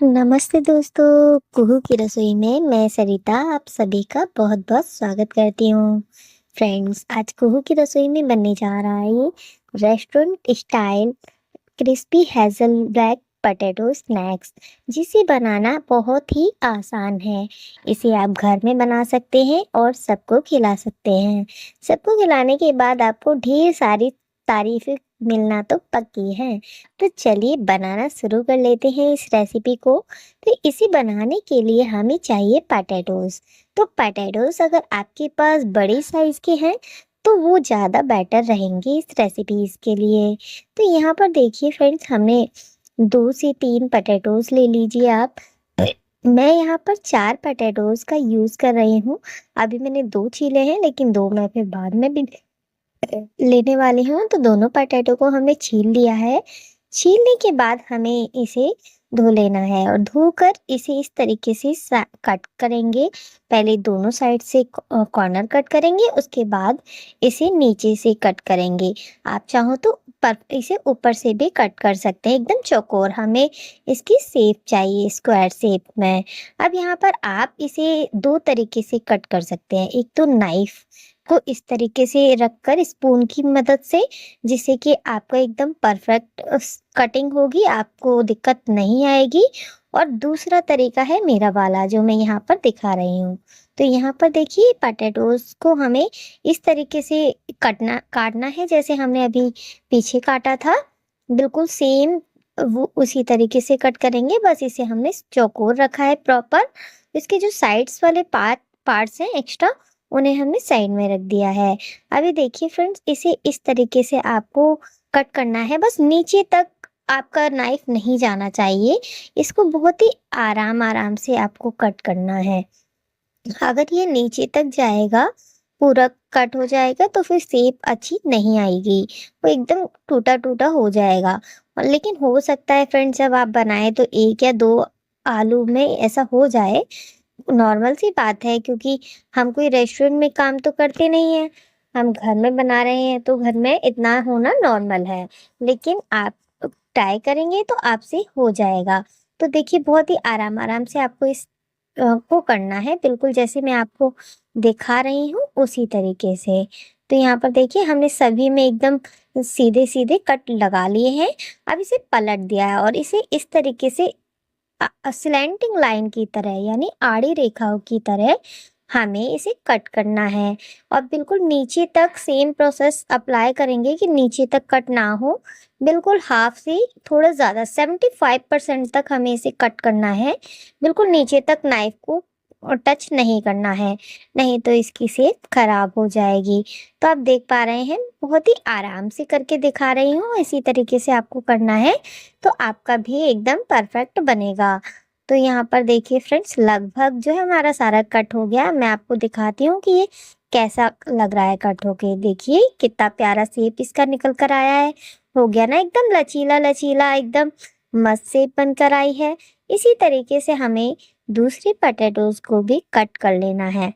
नमस्ते दोस्तों, कुहू की रसोई में मैं सरिता आप सभी का बहुत-बहुत स्वागत करती हूँ। फ्रेंड्स, आज कुहू की रसोई में बनने जा रहा है ये restaurant style crispy Hazel black potato snacks, जिसे बनाना बहुत ही आसान है। इसे आप घर में बना सकते हैं और सबको खिला सकते हैं। सबको खिलाने के बाद आपको ढेर सारी तारीफ़ें मिलना तो पक्की है। तो चलिए बनाना शुरू कर लेते हैं इस रेसिपी को। तो इसे बनाने के लिए हमें चाहिए पोटैटोज़। तो पोटैटोज़ अगर आपके पास बड़े साइज़ के हैं, तो वो ज़्यादा बेटर रहेंगे इस रेसिपीज़ के लिए। तो यहाँ पर देखिए फ्रेंड्स, हमने 2 से 3 पोटैटोज़ ले लीजिए आप। मैं यहाँ पर 4 पोटैटोज़ का यूज़ कर रही हूँ। अभी मैंने 2 छीले हैं, लेकिन 2 मैं फिर बाद में भी लेने वाली हूँ। तो दोनों पोटैटो को हमने छील लिया है। छीलने के बाद हमें इसे धो लेना है और धोकर इसे इस तरीके से कट करेंगे। पहले दोनों साइड से कॉर्नर कट करेंगे, उसके बाद इसे नीचे से कट करेंगे। आप चाहो तो इसे ऊपर से भी कट कर सकते हैं, एकदम चौकोर हमें इसकी शेप चाहिए, स्क्वायर शेप में। अब यहाँ पर आप इसे 2 तरीके से कट कर सकते हैं। एक तो नाइफ को इस तरीके से रखकर स्पून की मदद से, जिससे कि आपका एकदम परफेक्ट कटिंग होगी, आपको दिक्कत नहीं आएगी। और दूसरा तरीका है मेरा वाला, जो मैं यहाँ पर दिखा रही हूँ। तो यहाँ पर देखिए, पोटैटोज़ को हमें इस तरीके से काटना है जैसे हमने अभी पीछे काटा था। बिल्कुल सेम वो उसी तरीके से कट करेंगे, बस इसे हमने चौकोर रखा है प्रॉपर। इसके जो साइड्स वाले पार्ट्स हैं एक्स्ट्रा, उन्हें हमने साइड में रख दिया है। अभी देखिए फ्रेंड्स, इसे इस तरीके से आपको कट करना है, बस नीचे तक आपका नाइफ नहीं जाना चाहिए। इसको बहुत ही आराम से आपको कट करना है। अगर ये नीचे तक जाएगा, पूरा कट हो जाएगा, तो फिर शेप अच्छी नहीं आएगी, वो एकदम टूटा-टूटा हो जाएगा। और लेकिन हो सकता है फ्रेंड्स, जब आप बनाएँ तो 1 या 2 आलू में ऐसा हो जाए, नॉर्मल सी बात है, क्योंकि हम कोई रेस्टोरेंट में काम तो करते नहीं हैं, हम घर में बना रहे हैं, तो घर में इतना होना नॉर्मल है। लेकिन आप ट्राई करेंगे तो आपसे हो जाएगा। तो देखिए, बहुत ही आराम-आराम से आपको इस को करना है, बिल्कुल जैसे मैं आपको दिखा रही हूँ उसी तरीके से। तो यहाँ पर देखिए, हमने सभी में एकदम सीधे-सीधे कट लगा लिए हैं। अब इसे पलट दिया है और इसे इस तरीके से स्लैंटिंग लाइन की तरह, यानी आड़ी रेखाओं की तरह हमें इसे कट करना है। और बिल्कुल नीचे तक सेम प्रोसेस अप्लाई करेंगे कि नीचे तक कट ना हो, बिल्कुल हाफ से थोड़ा ज़्यादा 75% तक हमें इसे कट करना है। बिल्कुल नीचे तक नाइफ को टच नहीं करना है, नहीं तो इसकी शेप खराब हो जाएगी। तो आप देख पा रहे हैं, बहुत ही आराम से करके दिखा रही हूँ, इसी तरीके से आपको करना है, तो आपका भी एकदम परफेक्ट बनेगा। तो यहाँ पर देखिए फ्रेंड्स, लगभग जो है हमारा सारा कट हो गया। मैं आपको दिखाती हूँ कि ये कैसा लग रहा है कट होके। देखिए कितना प्यारा शेप इसका निकल कर आया है। हो गया ना एकदम लचीला-लचीला, एकदम मस्त शेप बनकर आई है। इसी तरीके से हमें दूसरी पोटैटोज़ को भी कट कर लेना है।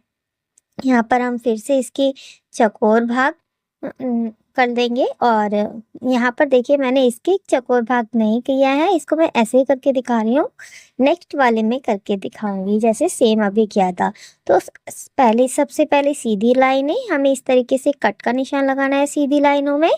यहाँ पर हम फिर से इसके चौकोर भाग कर देंगे। और यहाँ पर देखिए, मैंने इसके चौकोर भाग नहीं किया है, इसको मैं ऐसे ही करके दिखा रही हूँ। नेक्स्ट वाले में करके दिखाऊंगी जैसे सेम अभी किया था। तो सबसे पहले सीधी लाइनें हमें इस तरीके से कट का निशान लगाना है, सीधी लाइनों में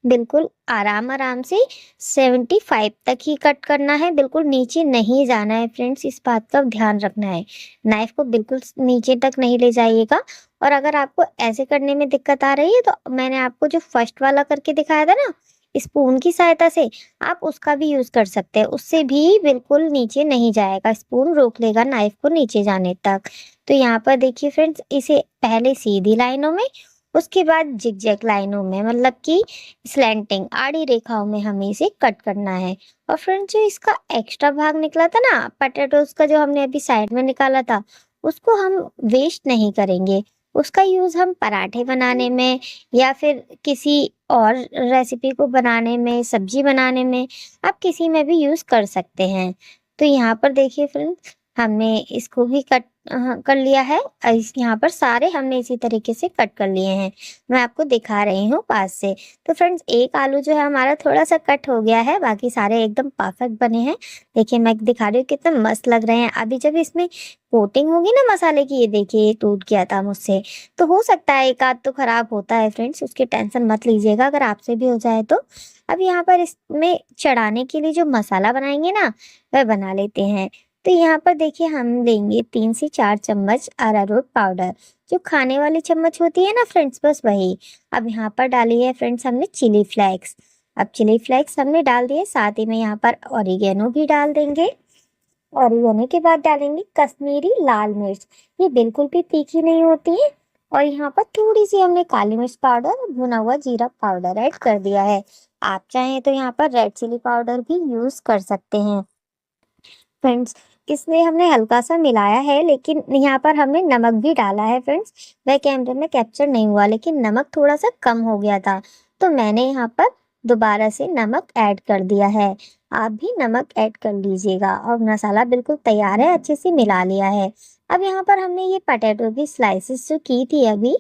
बिल्कुल आराम से 75 तक ही कट करना है, बिल्कुल नीचे नहीं जाना है फ्रेंड्स, इस बात का ध्यान रखना है। नाइफ को बिल्कुल नीचे तक नहीं ले जाइएगा। और अगर आपको ऐसे करने में दिक्कत आ रही है, तो मैंने आपको जो फर्स्ट वाला करके दिखाया था ना, स्पून की सहायता से, आप उसका भी यूज़ कर सकते हैं। उससे भी बिल्कुल नीचे नहीं जाएगा, स्पून रोक लेगा नाइफ को नीचे जाने तक। तो यहाँ पर देखिए फ्रेंड्स, इसे पहले सीधी लाइनों में, उसके बाद जिगजैग लाइनों में, मतलब कि स्लैंटिंग आड़ी रेखाओं में हमें इसे कट करना है। और फ्रेंड्स, जो इसका एक्स्ट्रा भाग निकला था ना पोटैटोज का, जो हमने अभी साइड में निकाला था, उसको हम वेस्ट नहीं करेंगे। उसका यूज़ हम पराठे बनाने में या फिर किसी और रेसिपी को बनाने में, सब्जी बनाने में, आप किसी में भी यूज़ कर सकते हैं। तो यहाँ पर देखिए फ्रेंड्स, हमने इसको भी कट कर लिया है। इस यहाँ पर सारे हमने इसी तरीके से कट कर लिए हैं। मैं आपको दिखा रही हूँ पास से। तो फ्रेंड्स एक आलू जो है हमारा थोड़ा-सा कट हो गया है, बाकी सारे एकदम परफेक्ट बने हैं। देखिए मैं दिखा रही हूँ कितने मस्त लग रहे हैं। अभी जब इसमें कोटिंग होगी ना मसाले की, ये देखिए ये टूट गया था मुझसे, तो हो सकता है एक आध तो खराब होता है फ्रेंड्स, उसकी टेंशन मत लीजिएगा अगर आपसे भी हो जाए तो। अब यहाँ पर इसमें चढ़ाने के लिए जो मसाला बनाएँगे ना, वह बना लेते हैं। तो यहाँ पर देखिए हम लेंगे 3 से 4 चम्मच अरारोट पाउडर, जो खाने वाली चम्मच होती है ना फ्रेंड्स, बस वही। अब यहाँ पर डाली है फ्रेंड्स हमने चिली फ्लेक्स। अब चिली फ्लेक्स हमने डाल दिए, साथ ही में यहाँ पर ऑरिगेनो भी डाल देंगे। ऑरिगेनो के बाद डालेंगे कश्मीरी लाल मिर्च, ये बिल्कुल भी तीखी नहीं होती है। और यहाँ पर थोड़ी सी हमने काली मिर्च पाउडर और भुना हुआ जीरा पाउडर ऐड कर दिया है। आप चाहें तो यहाँ पर रेड चिली पाउडर भी यूज कर सकते हैं। फ्रेंड्स इसमें हमने हल्का-सा मिलाया है, लेकिन यहाँ पर हमने नमक भी डाला है फ्रेंड्स। वह कैमरे में कैप्चर नहीं हुआ, लेकिन नमक थोड़ा-सा कम हो गया था, तो मैंने यहाँ पर दोबारा से नमक ऐड कर दिया है। आप भी नमक ऐड कर लीजिएगा और मसाला बिल्कुल तैयार है, अच्छे से मिला लिया है। अब यहाँ पर हमने ये पोटैटो की स्लाइसेस जो की थी अभी,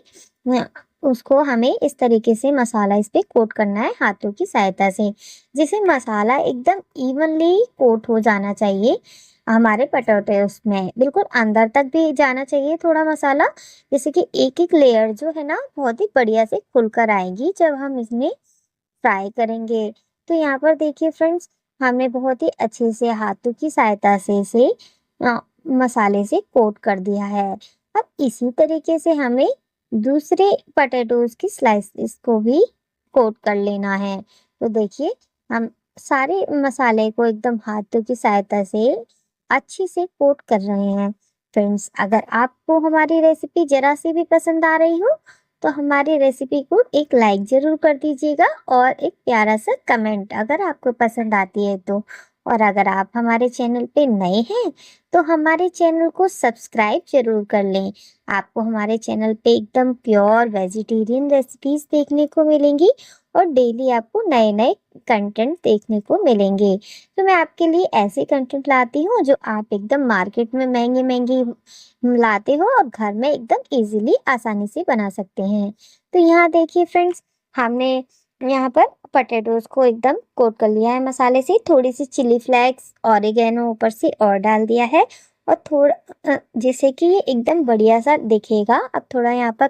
उसको हमें इस तरीके से मसाला इस पे कोट करना है हाथों की सहायता से, जिससे मसाला एकदम इवनली कोट हो जाना चाहिए हमारे पोटैटोस में, बिल्कुल अंदर तक भी जाना चाहिए थोड़ा मसाला, जैसे कि एक-एक लेयर जो है ना बहुत ही बढ़िया से खुलकर आएगी जब हम इसमें फ्राई करेंगे। तो यहाँ पर देखिए फ्रेंड्स हमने बहुत ही अच्छे से हाथों की सहायता से इसे मसाले से कोट कर दिया है। अब इसी तरीके से हमें दूसरे पोटैटोज़ की स्लाइसेस को भी कोट कर लेना है। तो देखिए हम सारे मसाले को एकदम हाथों की सहायता से अच्छे से कोट कर रहे हैं। फ्रेंड्स अगर आपको हमारी रेसिपी ज़रा-सी भी पसंद आ रही हो, तो हमारी रेसिपी को एक लाइक ज़रूर कर दीजिएगा और एक प्यारा-सा कमेंट अगर आपको पसंद आती है तो। और अगर आप हमारे चैनल पे नए हैं, तो हमारे चैनल को सब्सक्राइब ज़रूर कर लें। आपको हमारे चैनल पे एकदम प्योर वेजिटेरियन रेसिपीज़ देखने को मिलेंगी और डेली आपको नए-नए कंटेंट देखने को मिलेंगे। तो मैं आपके लिए ऐसे कंटेंट लाती हूँ जो आप एकदम मार्केट में महँगे-महँगे लाते हो और घर में एकदम ईज़िली आसानी से बना सकते हैं। तो यहाँ देखिए फ्रेंड्स हमने यहाँ पर पोटैटोज़ को एकदम कोट कर लिया है मसाले से, थोड़ी-सी चिली फ्लेक्स, ऑरिगेनो ऊपर से और डाल दिया है और जिससे कि ये एकदम बढ़िया-सा दिखेगा। अब थोड़ा यहाँ पर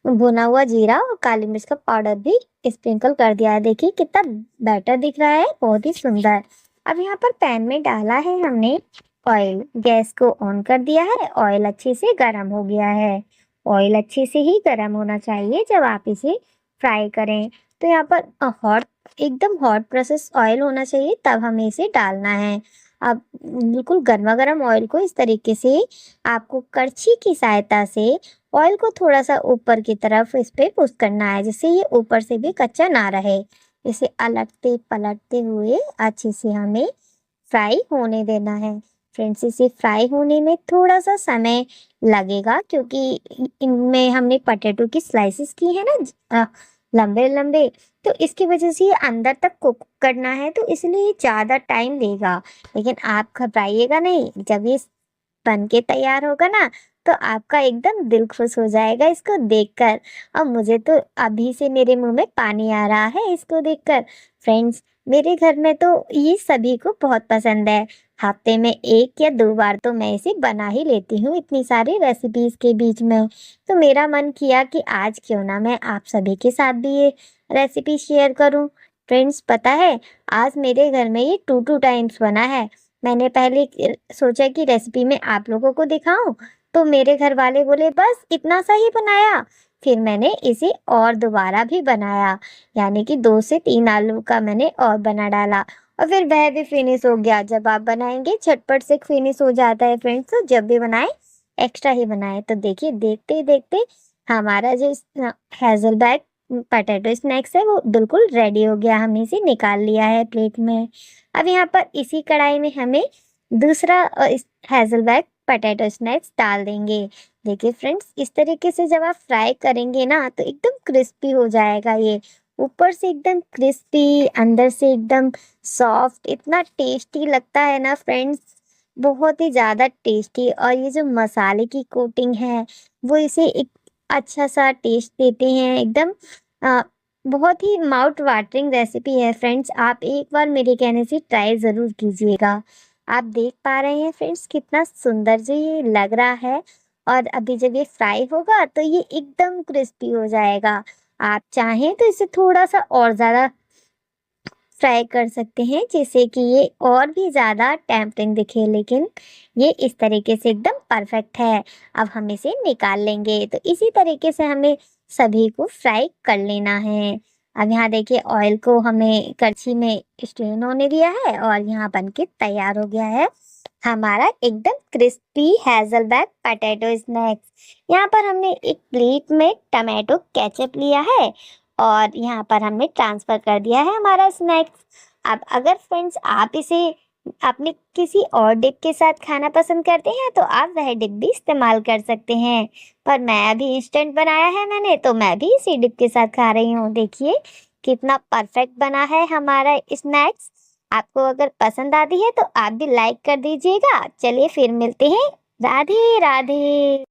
भुना हुआ जीरा और काली मिर्च का पाउडर भी स्प्रिंकल कर दिया है। देखिए कितना बेटर दिख रहा है, बहुत ही सुंदर। अब यहाँ पर पैन में डाला है हमने ऑयल, गैस को ऑन कर दिया है, ऑयल अच्छे से गरम हो गया है। ऑयल अच्छे से ही गरम होना चाहिए जब आप इसे फ्राई करें। तो यहाँ पर एकदम हॉट प्रोसेस ऑयल होना चाहिए, तब हमें इसे डालना है। अब बिल्कुल गरमा-गरम ऑयल को इस तरीके से आपको करछी की सहायता से ऑयल को थोड़ा-सा ऊपर की तरफ इस पे पुश करना है, जिससे ये ऊपर से भी कच्चा ना रहे। इसे अलटते-पलटते हुए अच्छे से हमें फ्राई होने देना है। फ्रेंड्स इसे फ्राई होने में थोड़ा-सा समय लगेगा, क्योंकि इनमें हमने पोटैटो की स्लाइसेस की है ना लंबे-लंबे, तो इसकी वजह से ये अंदर तक कुक करना है, तो इसलिए ज़्यादा टाइम लेगा। लेकिन आप घबराइएगा नहीं, जब ये बन के तैयार होगा ना, तो आपका एकदम दिल खुश हो जाएगा इसको देखकर। और मुझे तो अभी से मेरे मुँह में पानी आ रहा है इसको देखकर। फ्रेंड्स मेरे घर में तो ये सभी को बहुत पसंद है। हफ्ते में 1 या 2 बार तो मैं इसे बना ही लेती हूँ इतनी सारी रेसिपीज़ के बीच में। तो मेरा मन किया कि आज क्यों ना मैं आप सभी के साथ भी ये रेसिपी शेयर करूँ। फ्रेंड्स पता है, आज मेरे घर में ये 2-2 टाइम्स बना है। मैंने पहले सोचा कि रेसिपी में आप लोगों को दिखाऊं, तो मेरे घर वाले बोले बस इतना सा ही बनाया। फिर मैंने इसे और दोबारा भी बनाया, यानी कि 2 से 3 आलू का मैंने और बना डाला और फिर वह भी फिनिश हो गया। जब आप बनाएंगे झटपट से फिनिश हो जाता है फ्रेंड्स, तो जब भी बनाए एक्स्ट्रा ही बनाए। तो देखिए देखते ही देखते हमारा जो हैज़लबैग पोटैटो स्नैक्स है वो बिल्कुल रेडी हो गया। हमने इसे निकाल लिया है प्लेट में। अब यहाँ पर इसी कढ़ाई में हमें दूसरा हैज़लबैग पोटैटो स्नैक्स डाल देंगे। देखिए फ्रेंड्स इस तरीके से जब आप फ्राई करेंगे ना, तो एकदम क्रिस्पी हो जाएगा ये। ऊपर से एकदम क्रिस्पी, अंदर से एकदम सॉफ्ट, इतना टेस्टी लगता है ना फ्रेंड्स। बहुत ही ज़्यादा टेस्टी और ये जो मसाले की कोटिंग है, वो इसे एक अच्छा-सा टेस्ट देते हैं एकदम। अ, बहुत ही माउथ वाटरिंग रेसिपी है फ्रेंड्स, आप एक बार मेरे कहने से ट्राई ज़रूर कीजिएगा। आप देख पा रहे हैं फ्रेंड्स कितना सुंदर जो ये लग रहा है और अभी जब ये फ्राई होगा तो ये एकदम क्रिस्पी हो जाएगा। आप चाहें तो इसे थोड़ा-सा और ज़्यादा फ्राई कर सकते हैं जिससे कि ये और भी ज़्यादा टेम्पटिंग दिखे, लेकिन ये इस तरीके से एकदम परफेक्ट है। अब हम इसे निकाल लेंगे, तो इसी तरीके से हमें सभी को फ्राई कर लेना है। अब यहाँ देखिए ऑयल को हमें कड़छी में स्ट्रेन होने दिया है और यहाँ बनके तैयार हो गया है हमारा एकदम क्रिस्पी हेज़लनट पोटैटो स्नैक्स। यहाँ पर हमने एक प्लेट में टोमेटो केचप लिया है और यहाँ पर हमने ट्रांसफ़र कर दिया है हमारा स्नैक्स। अब अगर फ्रेंड्स आप इसे अपने किसी और डिप के साथ खाना पसंद करते हैं तो आप वह डिप भी इस्तेमाल कर सकते हैं। पर मैं अभी इंस्टेंट बनाया है मैंने, तो मैं भी इसी डिप के साथ खा रही हूँ। देखिए कितना परफेक्ट बना है हमारा स्नैक्स। आपको अगर पसंद आती है तो आप भी लाइक कर दीजिएगा। चलिए फिर मिलते हैं। राधे राधे।